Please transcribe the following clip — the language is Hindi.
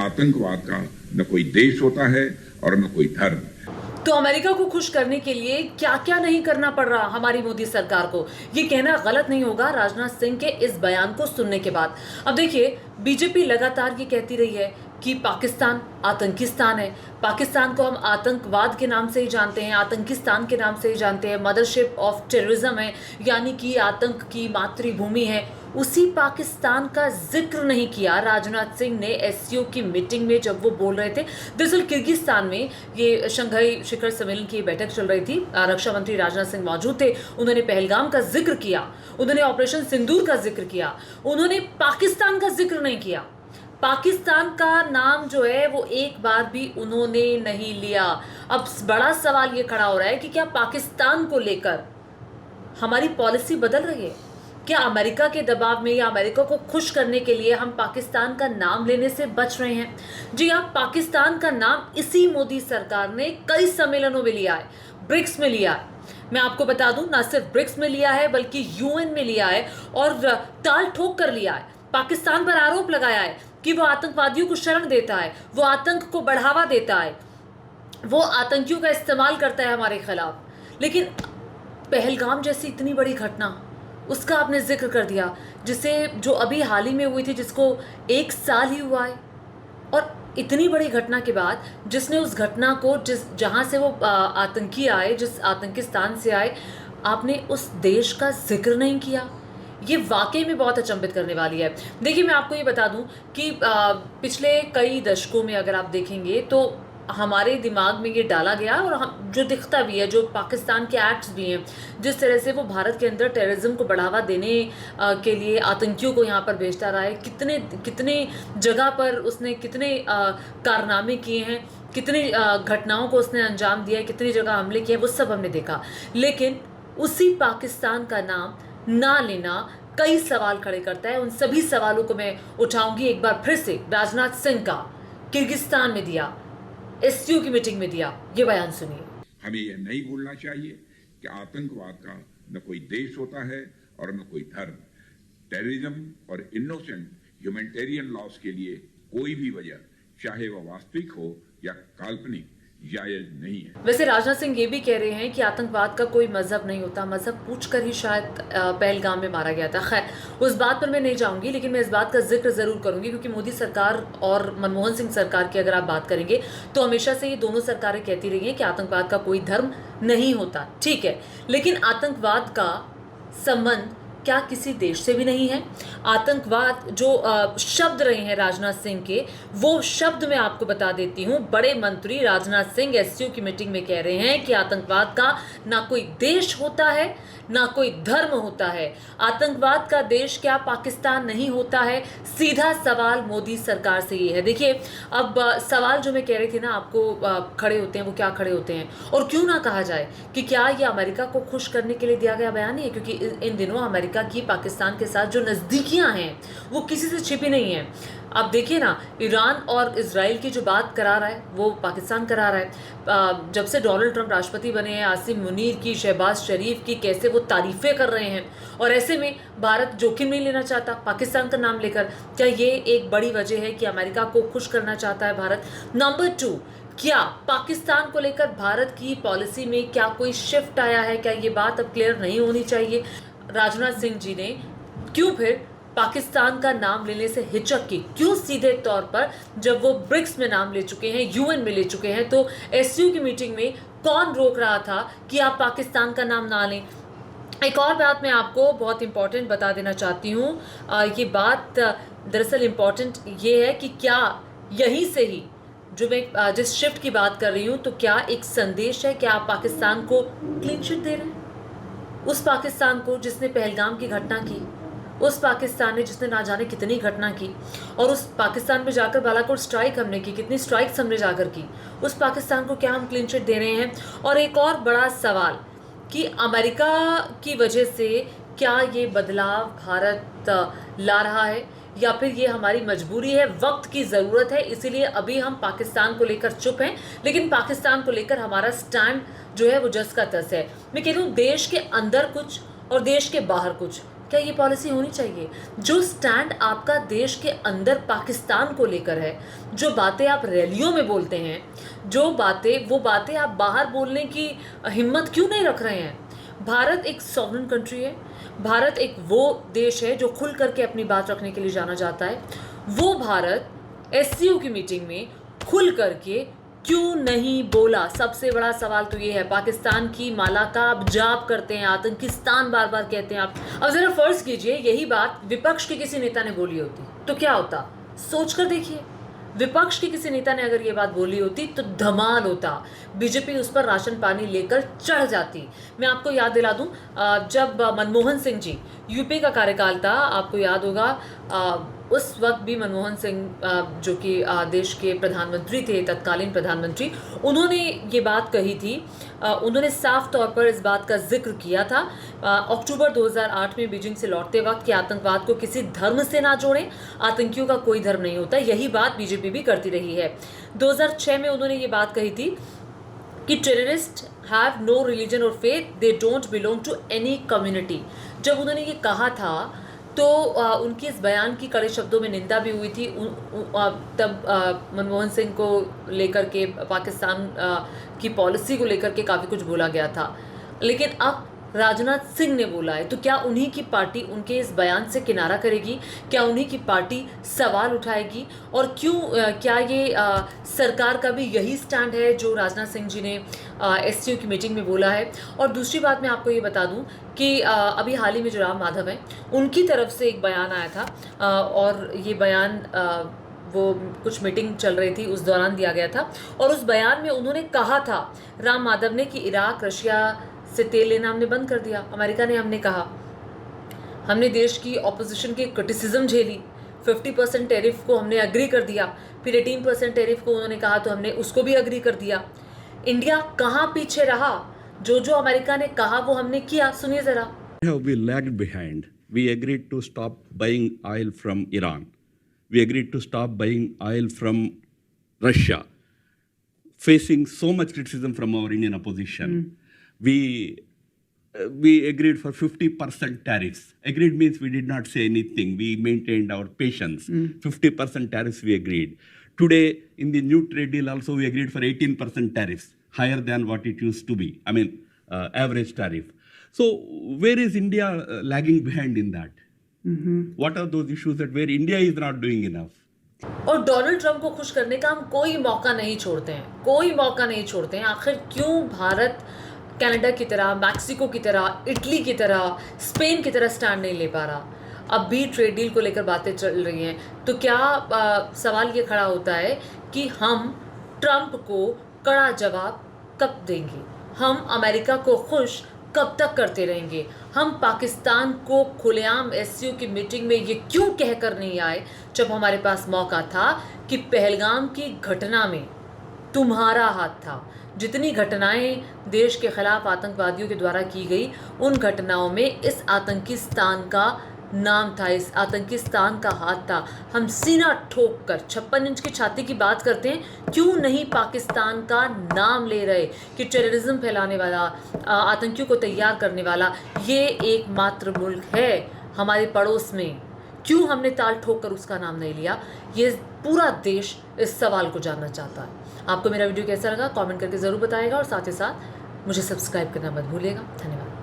आतंकवाद का न कोई देश होता है और न कोई धर्म। तो अमेरिका को खुश करने के लिए क्या क्या नहीं करना पड़ रहा हमारी मोदी सरकार को, ये कहना गलत नहीं होगा राजनाथ सिंह के इस बयान को सुनने के बाद। अब देखिए, बीजेपी लगातार ये कहती रही है कि पाकिस्तान आतंकिस्तान है। पाकिस्तान को हम आतंकवाद के नाम से ही जानते हैं, आतंकिस्तान के नाम से ही जानते हैं, मदरशिप ऑफ टेररिज्म है, यानी कि आतंक की मातृभूमि है। उसी पाकिस्तान का जिक्र नहीं किया राजनाथ सिंह ने एससीओ की मीटिंग में जब वो बोल रहे थे। दरअसल किर्गिस्तान में ये शंघाई शिखर सम्मेलन की बैठक चल रही थी, रक्षा मंत्री राजनाथ सिंह मौजूद थे। उन्होंने पहलगाम का जिक्र किया, उन्होंने ऑपरेशन सिंदूर का जिक्र किया, उन्होंने पाकिस्तान का जिक्र नहीं किया। पाकिस्तान का नाम जो है वो एक बार भी उन्होंने नहीं लिया। अब बड़ा सवाल ये खड़ा हो रहा है कि क्या पाकिस्तान को लेकर हमारी पॉलिसी बदल रही है? क्या अमेरिका के दबाव में या अमेरिका को खुश करने के लिए हम पाकिस्तान का नाम लेने से बच रहे हैं? जी हाँ, पाकिस्तान का नाम इसी मोदी सरकार ने कई सम्मेलनों में लिया है, ब्रिक्स में लिया है। मैं आपको बता दूं, ना सिर्फ ब्रिक्स में लिया है बल्कि यूएन में लिया है और ताल ठोक कर लिया है। पाकिस्तान पर आरोप लगाया है कि वो आतंकवादियों को शरण देता है, वो आतंक को बढ़ावा देता है, वो आतंकियों का इस्तेमाल करता है हमारे खिलाफ। लेकिन पहलगाम जैसी इतनी बड़ी घटना, उसका आपने जिक्र कर दिया, जिसे जो अभी हाल ही में हुई थी, जिसको 1 साल ही हुआ है। और इतनी बड़ी घटना के बाद जिसने उस घटना को जहां से वो आतंकी आए, जिस आतंकिस्तान से आए, आपने उस देश का जिक्र नहीं किया। ये वाकई में बहुत अचंभित करने वाली है। देखिए, मैं आपको ये बता दूं कि पिछले कई दशकों में अगर आप देखेंगे तो हमारे दिमाग में ये डाला गया और हम जो दिखता भी है, जो पाकिस्तान के एक्ट्स भी हैं, जिस तरह से वो भारत के अंदर टेररिज्म को बढ़ावा देने के लिए आतंकियों को यहाँ पर भेजता रहा है, कितने कितने जगह पर उसने कितने कारनामे किए हैं, कितनी घटनाओं को उसने अंजाम दिया है, कितनी जगह हमले किए, वो सब हमने देखा। लेकिन उसी पाकिस्तान का नाम ना लेना कई सवाल खड़े करता है। उन सभी सवालों को मैं उठाऊंगी एक बार फिर से। राजनाथ सिंह का किर्गिस्तान में दिया, एससीओ की मीटिंग में दिया, ये बयान सुनिए। हमें यह नहीं भूलना चाहिए कि आतंकवाद का न कोई देश होता है और न कोई धर्म। टेररिज्म और इनोसेंट ह्यूमैनिटेरियन लॉस के लिए कोई भी वजह, चाहे वह वास्तविक हो या काल्पनिक, जायज नहीं है। वैसे राजनाथ सिंह ये भी कह रहे हैं कि आतंकवाद का कोई मजहब नहीं होता, मजहब पूछकर ही शायद पहलगाम में मारा गया था। खैर, उस बात पर मैं नहीं जाऊंगी, लेकिन मैं इस बात का जिक्र जरूर करूंगी क्योंकि मोदी सरकार और मनमोहन सिंह सरकार की अगर आप बात करेंगे तो हमेशा से ये दोनों सरकारें कहती रही हैं कि आतंकवाद का कोई धर्म नहीं होता। ठीक है, लेकिन आतंकवाद का संबंध क्या किसी देश से भी नहीं है? आतंकवाद जो शब्द रहे हैं राजनाथ सिंह के, वो शब्द मैं आपको बता देती हूं। बड़े मंत्री राजनाथ सिंह एससीओ की मीटिंग में कह रहे हैं कि आतंकवाद का ना कोई देश होता है, ना कोई धर्म होता है। आतंकवाद का देश क्या पाकिस्तान नहीं होता है? सीधा सवाल मोदी सरकार से ये है। देखिए, अब सवाल जो मैं कह रही थी ना आपको खड़े होते हैं, वो क्या खड़े होते हैं? और क्यों ना कहा जाए कि क्या ये अमेरिका को खुश करने के लिए दिया गया बयान है? क्योंकि इन दिनों अमेरिका की पाकिस्तान के साथ जो नज़दीकियां हैं वो किसी से छिपी नहीं है। अब देखिए ना, ईरान और इजराइल की जो बात करा रहा है वो पाकिस्तान करा रहा है। जब से डोनाल्ड ट्रंप राष्ट्रपति बने हैं, आसिम मुनीर की, शहबाज शरीफ की कैसे वो तारीफें कर रहे हैं, और ऐसे में भारत जोखिम नहीं लेना चाहता पाकिस्तान का नाम लेकर। क्या ये एक बड़ी वजह है कि अमेरिका को खुश करना चाहता है भारत? नंबर 2, क्या पाकिस्तान को लेकर भारत की पॉलिसी में क्या कोई शिफ्ट आया है? क्या ये बात अब क्लियर नहीं होनी चाहिए? राजनाथ सिंह जी ने क्यों फिर पाकिस्तान का नाम लेने से हिचक की? क्यों सीधे तौर पर, जब वो ब्रिक्स में नाम ले चुके हैं, यूएन में ले चुके हैं, तो एससीओ की मीटिंग में कौन रोक रहा था कि आप पाकिस्तान का नाम ना लें? एक और बात मैं आपको बहुत इंपॉर्टेंट बता देना चाहती हूँ। ये बात दरअसल इंपॉर्टेंट ये है कि क्या यहीं से ही जो मैं जिस शिफ्ट की बात कर रही हूँ, तो क्या एक संदेश है? क्या आप पाकिस्तान को क्लीन चिट दे रहे हैं? उस पाकिस्तान को जिसने पहलगाम की घटना की, उस पाकिस्तान ने जिसने ना जाने कितनी घटना की, और उस पाकिस्तान में जाकर बालाकोट स्ट्राइक हमने की, कितनी स्ट्राइक्स हमने जाकर की, उस पाकिस्तान को क्या हम क्लीन चिट दे रहे हैं? और एक और बड़ा सवाल कि अमेरिका की वजह से क्या ये बदलाव भारत ला रहा है या फिर ये हमारी मजबूरी है, वक्त की ज़रूरत है, इसीलिए अभी हम पाकिस्तान को लेकर चुप हैं, लेकिन पाकिस्तान को लेकर हमारा स्टैंड जो है वो जस का तस है। मैं कह रही हूँ, देश के अंदर कुछ और देश के बाहर कुछ क्या ये पॉलिसी होनी चाहिए? जो स्टैंड आपका देश के अंदर पाकिस्तान को लेकर है, जो बातें आप रैलियों में बोलते हैं, वो बातें आप बाहर बोलने की हिम्मत क्यों नहीं रख रहे हैं? भारत एक सॉवरेन कंट्री है। भारत एक वो देश है जो खुल करके अपनी बात रखने के लिए जाना जाता है। वो भारत एससीओ की मीटिंग में खुल करके क्यों नहीं बोला? सबसे बड़ा सवाल तो ये है। पाकिस्तान की माला का आप जाप करते हैं, आतंकिस्तान बार बार कहते हैं आप। अब जरा फर्ज कीजिए यही बात विपक्ष के किसी नेता ने बोली होती तो क्या होता? सोच कर देखिए। विपक्ष के किसी नेता ने अगर ये बात बोली होती तो धमाल होता, बीजेपी उस पर राशन पानी लेकर चढ़ जाती। मैं आपको याद दिला दूं, जब मनमोहन सिंह जी यूपी का कार्यकाल था, आपको याद होगा, उस वक्त भी मनमोहन सिंह जो कि देश के प्रधानमंत्री थे, तत्कालीन प्रधानमंत्री, उन्होंने ये बात कही थी। उन्होंने साफ तौर पर इस बात का जिक्र किया था अक्टूबर 2008 में बीजिंग से लौटते वक्त कि आतंकवाद को किसी धर्म से ना जोड़ें, आतंकियों का कोई धर्म नहीं होता। यही बात बीजेपी भी करती रही है। 2006 में उन्होंने ये बात कही थी कि टेररिस्ट हैव नो रिलीजन और faith, they don't belong to any community. जब उन्होंने ये कहा था तो उनकी इस बयान की कड़े शब्दों में निंदा भी हुई थी। तब मनमोहन सिंह को लेकर के, पाकिस्तान की पॉलिसी को लेकर के काफ़ी कुछ बोला गया था। लेकिन अब राजनाथ सिंह ने बोला है, तो क्या उन्हीं की पार्टी उनके इस बयान से किनारा करेगी? क्या उन्हीं की पार्टी सवाल उठाएगी? और क्या ये सरकार का भी यही स्टैंड है जो राजनाथ सिंह जी ने एससीओ की मीटिंग में बोला है? और दूसरी बात मैं आपको ये बता दूं कि अभी हाल ही में जो राम माधव हैं, उनकी तरफ से एक बयान आया था, और ये बयान वो कुछ मीटिंग चल रही थी उस दौरान दिया गया था, और उस बयान में उन्होंने कहा था, राम माधव ने, कि इराक रशिया से तेल लेना हमने बंद कर दिया। अमेरिका ने हमने कहा, हमने देश की ऑपोजिशन की क्रिटिसिज्म झेली, 50% टैरिफ को हमने अग्री कर दिया, फिर 18% टैरिफ को उन्होंने कहा तो हमने उसको भी अग्री कर दिया। इंडिया कहाँ पीछे रहा? जो अमेरिका ने कहा वो हमने किया। सुनिए जरा। We lagged behind. We agreed to stop buying oil from Iran. We agreed to stop buying oil from Russia, facing so much criticism from our Indian opposition. We agreed for 50% tariffs. Agreed means we did not say anything. We maintained our patience. 50% tariffs we agreed. Today, in the new trade deal also, we agreed for 18% tariffs, higher than what it used to be. I mean, average tariff. So where is India lagging behind in that? What are those issues that where India is not doing enough? और डोनाल्ड ट्रंप को खुश करने का हम कोई मौका नहीं छोड़ते हैं, कोई मौका नहीं छोड़ते हैं। आखिर क्यों भारत कनाडा की तरह, मैक्सिको की तरह, इटली की तरह, स्पेन की तरह स्टैंड नहीं ले पा रहा? अब भी ट्रेड डील को लेकर बातें चल रही हैं, तो क्या सवाल ये खड़ा होता है कि हम ट्रंप को कड़ा जवाब कब देंगे? हम अमेरिका को खुश कब तक करते रहेंगे? हम पाकिस्तान को खुलेआम एससीओ की मीटिंग में ये क्यों कहकर नहीं आए जब हमारे पास मौका था कि पहलगाम की घटना में तुम्हारा हाथ था? जितनी घटनाएं देश के खिलाफ आतंकवादियों के द्वारा की गई, उन घटनाओं में इस आतंकिस्तान का नाम था, इस आतंकिस्तान का हाथ था। हम सीना ठोक कर 56 इंच की छाती की बात करते हैं, क्यों नहीं पाकिस्तान का नाम ले रहे कि टेररिज्म फैलाने वाला, आतंकियों को तैयार करने वाला ये एकमात्र मुल्क है हमारे पड़ोस में? क्यों हमने ताल ठोक कर उसका नाम नहीं लिया? ये पूरा देश इस सवाल को जानना चाहता है। आपको मेरा वीडियो कैसा लगा कमेंट करके ज़रूर बताइएगा, और साथ ही साथ मुझे सब्सक्राइब करना मत भूलिएगा। धन्यवाद।